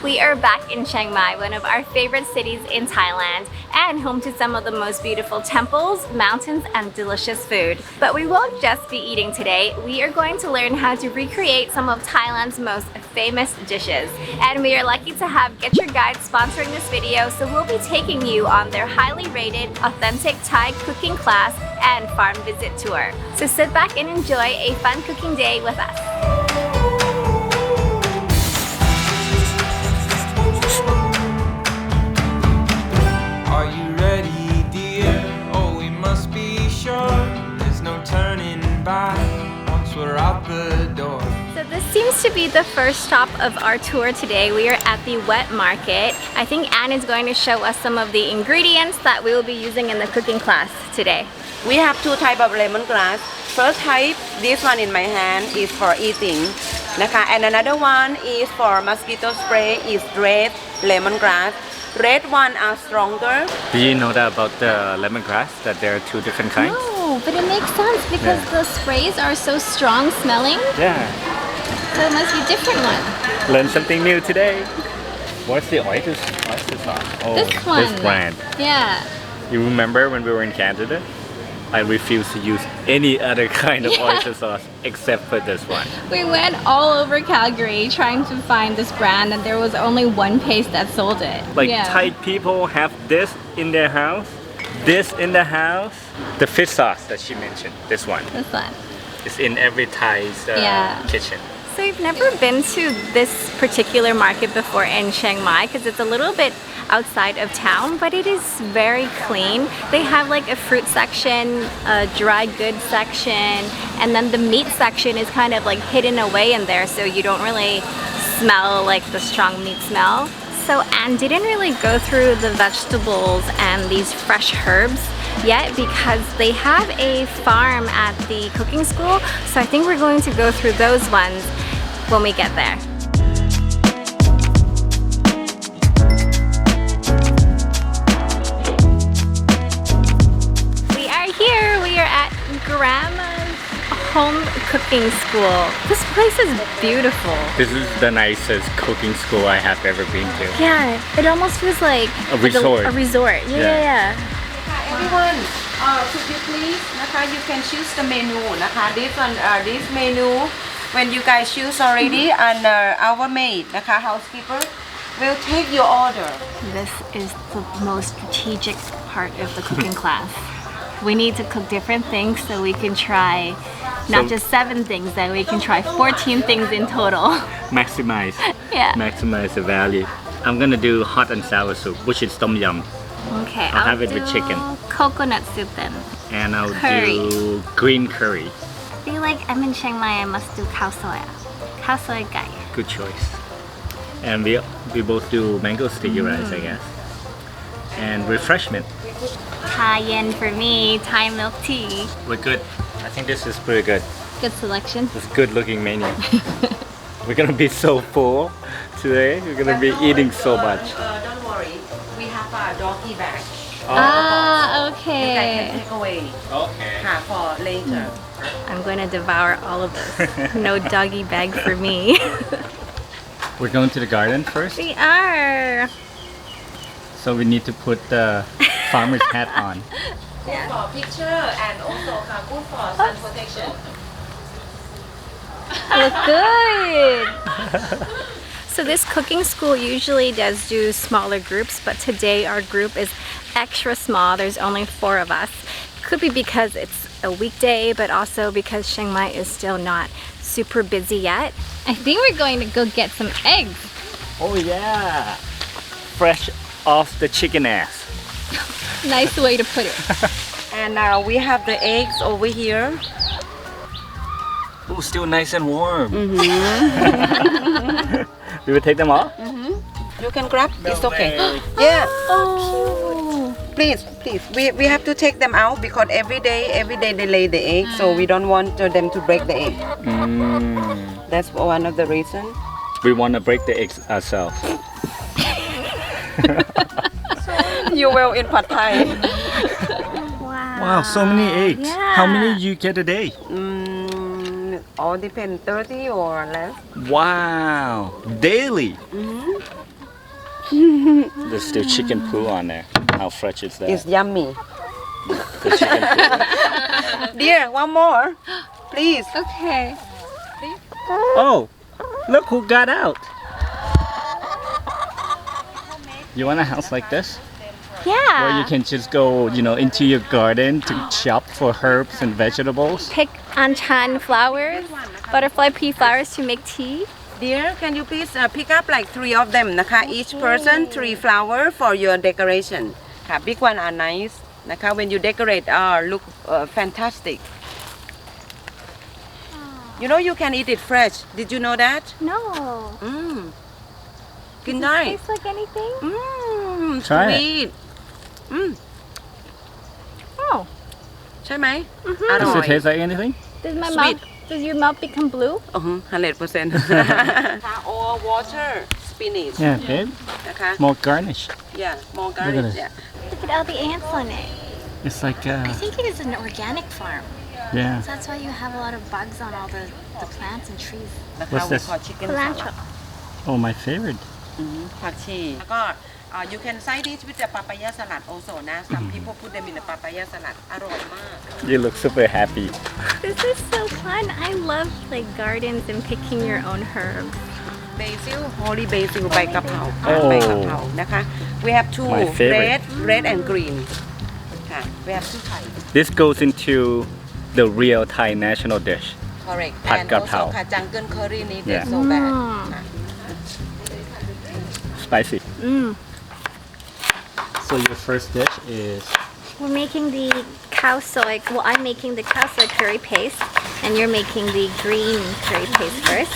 We are back in Chiang Mai, one of our favorite cities in Thailand, and home to some of the most beautiful temples, mountains, and delicious food. But we won't just be eating today. We are going to learn how to recreate some of Thailand's most famous dishes. And we are lucky to have GetYourGuide sponsoring this video, so we'll be taking you on their highly rated, authentic Thai cooking class and farm visit tour. So sit back and enjoy a fun cooking day with us. Are you ready, dear? Oh, we must be sure. There's no turning back once we're out the door. So this seems to be the first stop of our tour today. We are at the wet market. I think Anne is going to show us some of the ingredients that we will be using in the cooking class today. We have two types of lemongrass. First type, this one in my hand, is for eating. And another one is for mosquito spray, is red lemongrass. Red one are stronger. Do you know that about the lemongrass, that there are two different kinds? No, but it makes sense because the sprays are so strong smelling. Yeah. So it must be a different one. Learn something new today. What's the oyster sauce? Oh, This one. this brand. Yeah. You remember when we were in Canada? I refused to use any other kind of oyster sauce except for this one. We went all over Calgary trying to find this brand and there was only one place that sold it. Like Thai people have this in their house, this in the house. The fish sauce that she mentioned, this one. This one. It's in every Thai's kitchen. So we've never been to this particular market before in Chiang Mai because it's a little bit outside of town, but it is very clean. They have like a fruit section, a dry goods section, and then the meat section is kind of like hidden away in there so you don't really smell like the strong meat smell. So Anne didn't really go through the vegetables and these fresh herbs yet because they have a farm at the cooking school, so I think we're going to go through those ones when we get there. We are here, we are at Grandma's home cooking school. This place is beautiful. This is the nicest cooking school I have ever been to. Yeah, it almost feels like A resort. A resort, yeah. Everyone, could you please, you can choose the menu. This one, this menu, when you guys choose already, and our maid, housekeeper, will take your order. This is the most strategic part of the cooking class. We need to cook different things so we can try not just 7 things, then we can try 14 things in total. Maximize. Yeah. Maximize the value. I'm gonna do hot and sour soup, which is tom yum. Okay, I'll have it with chicken. Coconut soup then. And I'll Curry. do green curry. I feel like I'm in Chiang Mai, I must do Khao Soi. Khao Soi gai. Good choice. And we both do mango sticky rice, I guess. And refreshment. Thai yen for me, Thai milk tea. We're good. I think this is pretty good. Good selection. It's a good looking menu. We're gonna be so full today. We're gonna be eating so much. Don't worry, we have a doggy bag. Ah, You okay. guys can take away Okay. for later. I'm going to devour all of this. No doggy bag for me. We're going to the garden first. We are. So we need to put the farmer's hat on. Good for picture and also good for sun protection. Look good. So this cooking school usually does do smaller groups, but today our group is extra small. There's only 4 of us. Could be because it's a weekday, but also because Chiang Mai is still not super busy yet. I think we're going to go get some eggs. Oh yeah! Fresh off the chicken ass. Nice way to put it. And we have the eggs over here. Oh, still nice and warm. We will take them off? You can grab, it's okay. way. Yeah, Oh, please. We have to take them out because every day they lay the egg, so we don't want them to break the egg. That's one of the reasons. We want to break the eggs ourselves. You will in Pad Thai. wow. Wow, so many eggs. Yeah. How many you get a day? All depend 30 or less. Wow, daily. There's still chicken poo on there. How fresh is that? It's yummy. The chicken poo. Dear, one more, please. Okay. Oh, look who got out. You want a house like this? Yeah. Where you can just go, into your garden to shop for herbs and vegetables. Pick anchan flowers, butterfly pea flowers to make tea. Dear, can you please pick up like 3 of them นะคะ each person 3 flower for your decoration ค่ะ big one are nice นะคะ when you decorate look fantastic you know you can eat it fresh did you know that No. กินได้ Tastes like anything? Try it. sweet Oh. ใช่ไหม Mhm. อร่ Does อ it ย taste like anything? Does my Sweet. does your mouth become blue? 100% or water spinach Yeah, babe. นะคะ More garnish. yeah more Look at garlic this. yeah Look at all the ants on it. It's like, I think it is an organic farm. yeah. So that's why you have a lot of bugs on all the plants and trees. นะคะ What's we this? call chicken Cilantro. salad Oh, my favorite. ผักชีแล้วก็you can side it with the papaya salad also นะ some people put them in the papaya salad อร่อยมาก You look super happy. This is so fun. I love like gardens and picking your own herbs. basil holy basil ใบกะเพรา โอ้ ใบกะเพรานะคะ we have two My favorite. red and green ค่ะ we have two types This goes into the real Thai national dish. correct ผัด and กะเพรา also ค่ะ jungle curry needed Yeah. so bad ค่ะ Spicy. So your first dish is We're making the Khao Soi. Well, I'm making the Khao Soi curry paste, and you're making the green curry paste first.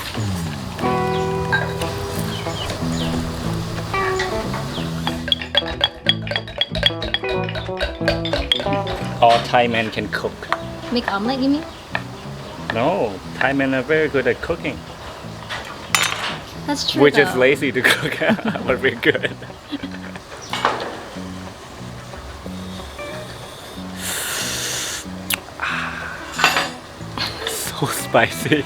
all Thai men can cook. Make omelet, you mean? No, Thai men are very good at cooking. That's true. We're just though. lazy to cook, but we're good. So spicy.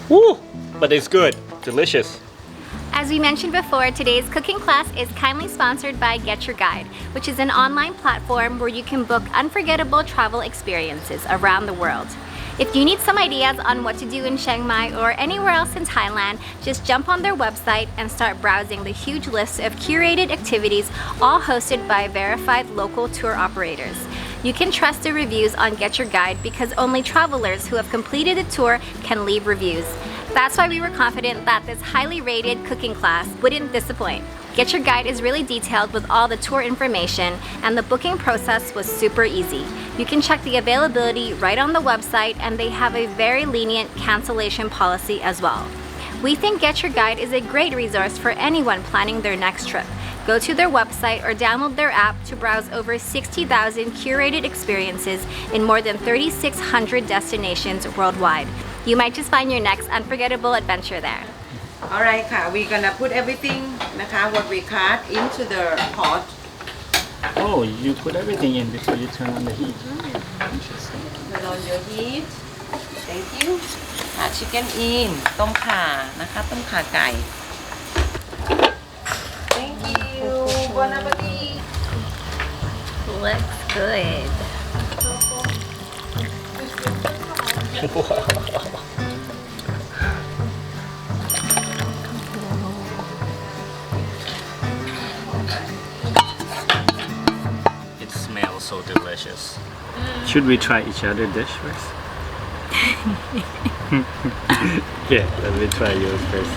Woo! But it's good, delicious. As we mentioned before, today's cooking class is kindly sponsored by GetYourGuide, which is an online platform where you can book unforgettable travel experiences around the world. If you need some ideas on what to do in Chiang Mai or anywhere else in Thailand, just jump on their website and start browsing the huge list of curated activities, all hosted by verified local tour operators. You can trust the reviews on GetYourGuide because only travelers who have completed the tour can leave reviews. That's why we were confident that this highly rated cooking class wouldn't disappoint. GetYourGuide is really detailed with all the tour information, and the booking process was super easy. You can check the availability right on the website, and they have a very lenient cancellation policy as well. We think GetYourGuide is a great resource for anyone planning their next trip. Go to their website or download their app to browse over 60,000 curated experiences in more than 3,600 destinations worldwide. You might just find your next unforgettable adventure there. alright ค่ะ we gonna put everything นะคะ what we cut into the pot Oh, you put everything in before you turn on the heat. Interesting. turn on your heat thank you ค่ะ chicken in ต้มข่านะคะ ต้มข่าไก่ thank you bon appetit Looks good. It smells so delicious. Should we try each other dish first? Yeah, let me try yours first.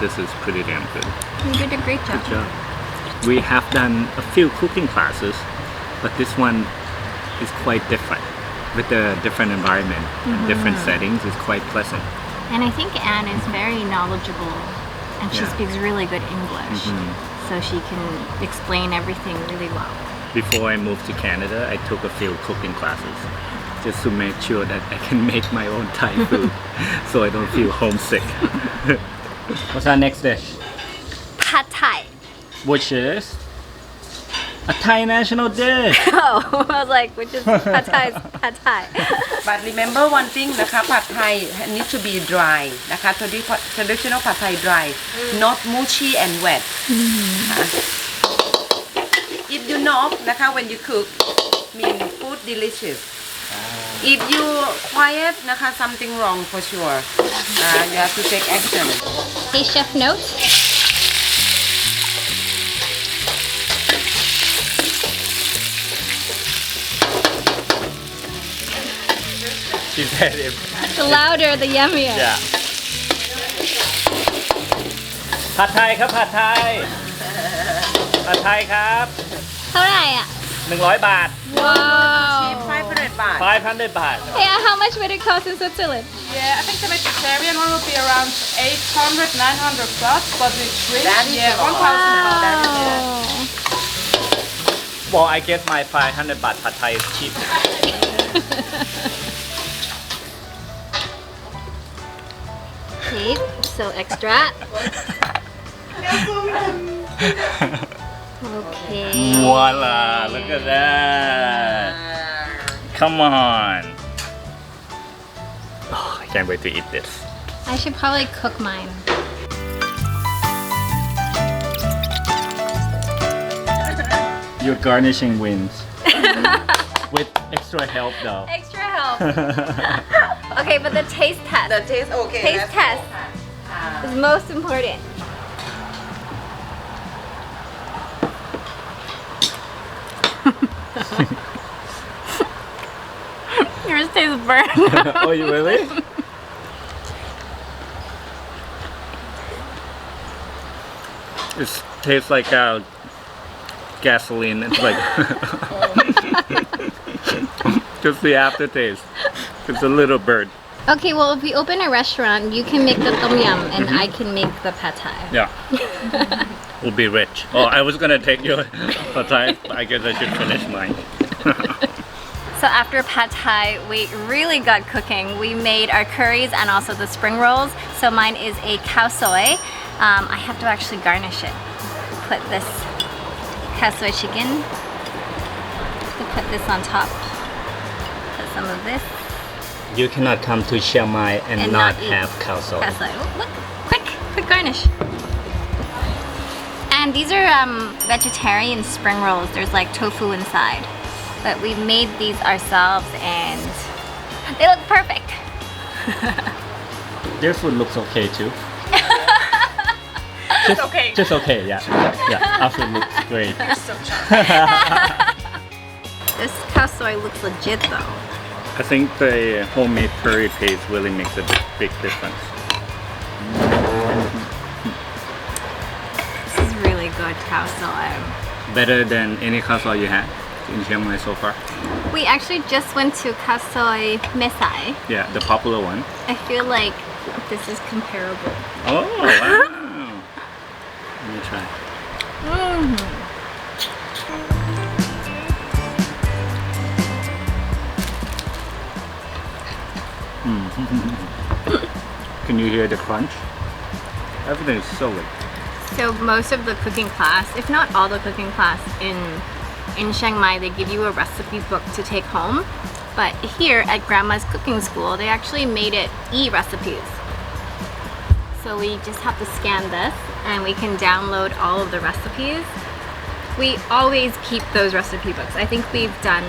This is pretty damn good. You did a great job. Good job. We have done a few cooking classes, but this one is quite different. With the different environment and different settings, it's quite pleasant. And I think Anne is very knowledgeable, and she Yeah. speaks really good English, so she can explain everything really well. Before I moved to Canada, I took a few cooking classes just to make sure that I can make my own Thai food so I don't feel homesick. What's our next dish? Pad Thai. Which is a Thai national dish. Oh, I was like, which is Pad Thai is Pad Thai. but remember one thing นะคะ ผัดไทย need to be dry นะคะ traditional ผัดไทย dry not mushy and wet if you know นะคะ when you cook mean food delicious if you quiet นะคะ something wrong for sure you have to take action Hey, chef note. She said if The louder, the yummier. yeah ผัดไทยครับผัดไทยครับ เท่าไหร่อ่ะ 100 บาท Wow. 500 บาท 500 บาท Yeah, how much would it cost in Switzerland? Yeah, I think the vegetarian one will be around 800, 900 plus, but with shrimp, That is yeah, a lot. 1,000 That is plus. a lot. Wow. Well I guess my 500 baht pad thai is cheap Okay, so extra. Okay. Voila, look at that. Come on. Oh, I can't wait to eat this. I should probably cook mine. Your garnishing wins. With extra help though. Extra help. Okay, but the taste test. The taste okay Taste let's test is most important. Yours tastes burnt. Oh, you really? It tastes like gasoline. It's like just the aftertaste. It's a little bird. Okay, well, if we open a restaurant, you can make the tom yum and I can make the pad thai. Yeah. We'll be rich. Oh, I was gonna take your pad thai. I guess I should finish mine. So after pad thai, we really got cooking. We made our curries and also the spring rolls. So mine is a Khao Soi. I have to actually garnish it. Put this Khao Soi chicken. Put this on top. Put some of this. You cannot come to Chiang Mai and not eat have Khao Soi. Khao Soi. Oh, look, quick garnish. And these are vegetarian spring rolls. There's like tofu inside. But we made these ourselves and they look perfect. Their food looks okay too. It's okay. Just okay, yeah. Yeah, our food looks great. This Khao Soi looks legit though. I think the homemade curry paste really makes a big difference. This is really good Khao Soi. Better than any Khao Soi you had in Chiang Mai so far? We actually just went to Khao Soi Mesai. Yeah, the popular one. I feel like this is comparable. Oh, wow. Let me try. Can you hear the crunch? Everything is so good. So most of the cooking class, if not all the cooking class in Chiang Mai, they give you a recipe book to take home. But here at Grandma's Cooking School, they actually made it e-recipes. So we just have to scan this and we can download all of the recipes. We always keep those recipe books. I think we've done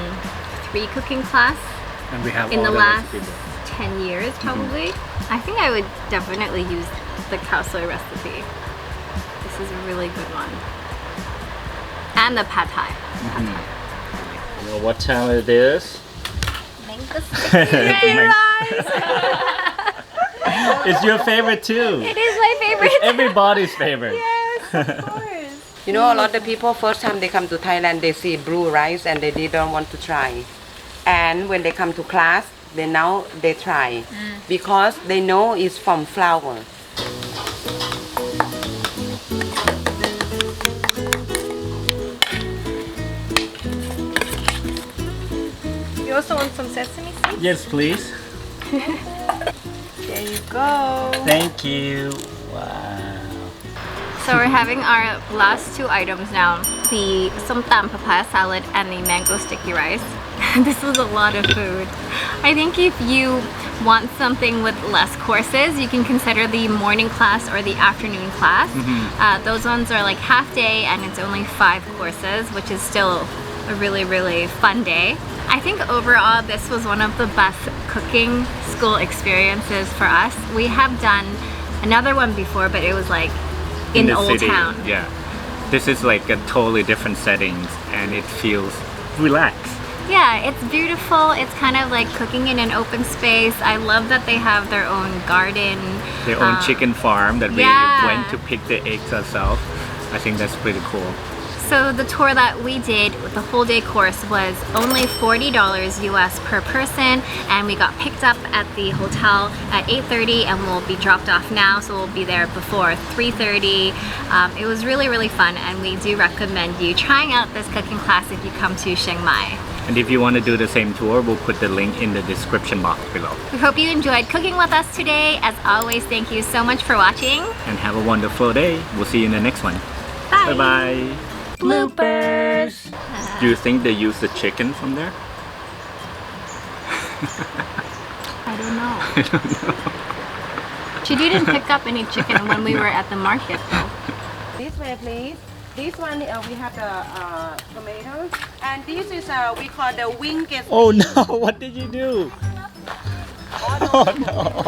3 cooking class And we have in all the the last recipe books. 10 years probably. I think I would definitely use the Khao Soi recipe. This is a really good one. And the pad thai. You know what time it is? Mango sticky rice. It's your favorite too. It is my favorite. It's everybody's favorite. Yes, of course. You know, a lot of people, first time they come to Thailand, they see blue rice and they don't want to try. And when they come to class, they try because they know it's from flour. You also want some sesame seeds? Yes, please. There you go. Thank you. Wow. So we're having our last 2 items now. The som tam papaya salad and the mango sticky rice. This was a lot of food. I think if you want something with less courses, you can consider the morning class or the afternoon class. Those ones are like half day and it's only 5 courses, which is still a really fun day. I think overall this was one of the best cooking school experiences for us. We have done another one before, but it was like in the Old city. Town. Yeah. This is like a totally different settings and it feels relaxed. Yeah, it's beautiful. It's kind of like cooking in an open space. I love that they have their own garden. Their own chicken farm that we yeah. went to pick the eggs ourselves. I think that's pretty cool. So the tour that we did, the whole day course, was only $40 US per person, and we got picked up at the hotel at 8:30 and we'll be dropped off now, so we'll be there before 3:30. It was really fun, and we do recommend you trying out this cooking class if you come to Chiang Mai. And if you want to do the same tour, we'll put the link in the description box below. We hope you enjoyed cooking with us today. As always, thank you so much for watching. And have a wonderful day. We'll see you in the next one. Bye! Bye-bye. Bloopers! Do you think they use the chicken from there? I don't know. She didn't pick up any chicken when we were at the market though. This way, please. This one we have the tomatoes, and this is we call the wing. Oh no! What did you do? Oh no!